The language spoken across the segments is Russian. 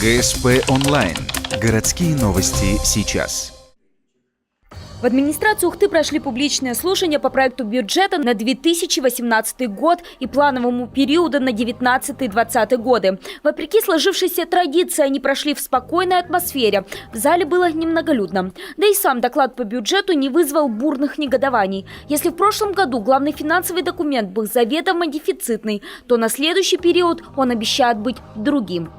ГСП онлайн. Городские новости сейчас. В администрации Ухты прошли публичные слушания по проекту бюджета на 2018 год и плановому периоду на 2019-2020 годы. Вопреки сложившейся традиции, они прошли в спокойной атмосфере. В зале было немноголюдно. Да и сам доклад по бюджету не вызвал бурных негодований. Если в прошлом году главный финансовый документ был заведомо дефицитный, то на следующий период он обещает быть другим.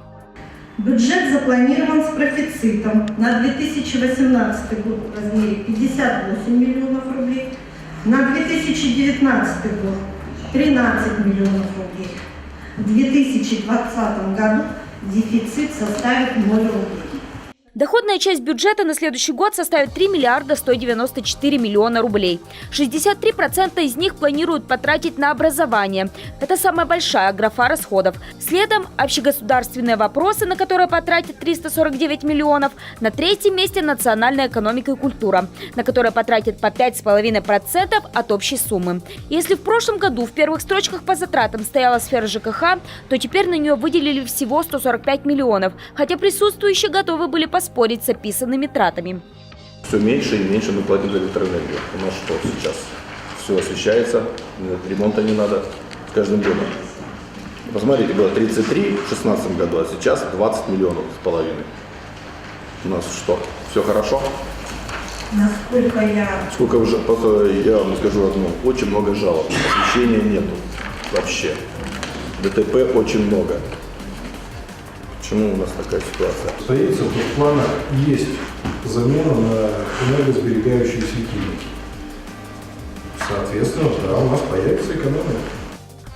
Бюджет запланирован с профицитом на 2018 год в размере 58 миллионов рублей, на 2019 год 13 миллионов рублей. В 2020 году дефицит составит 0 рублей. Доходная часть бюджета на следующий год составит 3 миллиарда 194 миллиона рублей. 63% из них планируют потратить на образование. Это самая большая графа расходов. Следом общегосударственные вопросы, на которые потратят 349 миллионов. На третьем месте национальная экономика и культура, на которые потратят по 5,5% от общей суммы. Если в прошлом году в первых строчках по затратам стояла сфера ЖКХ, то теперь на нее выделили всего 145 миллионов, хотя присутствующие готовы были поспорить с описанными тратами. Все меньше и меньше мы платим за электроэнергию. У нас что сейчас? Все освещается, ремонта не надо с каждым годом. Посмотрите, было 33 в 2016 году, а сейчас 20 миллионов с половиной. У нас что, все хорошо? Сколько уже, просто я вам скажу одно, очень много жалоб, освещения нету вообще. ДТП очень много. Почему у нас такая ситуация? Стоится в планах есть замена на энергосберегающие светильники. Соответственно, да, у нас появится экономия.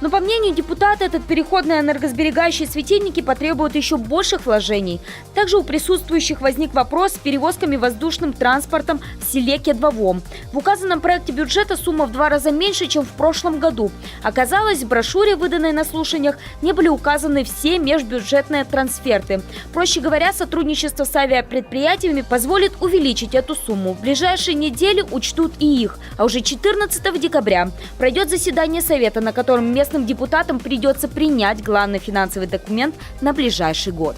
Но, по мнению депутата, этот переход на энергосберегающие светильники потребует еще больших вложений. Также у присутствующих возник вопрос с перевозками воздушным транспортом в селе Кедвовом. В указанном проекте бюджета сумма в 2 раза меньше, чем в прошлом году. Оказалось, в брошюре, выданной на слушаниях, не были указаны все межбюджетные трансферты. Проще говоря, сотрудничество с авиапредприятиями позволит увеличить эту сумму. В ближайшие недели учтут и их. А уже 14 декабря пройдет заседание Совета, на котором местным депутатам придется принять главный финансовый документ на ближайший год.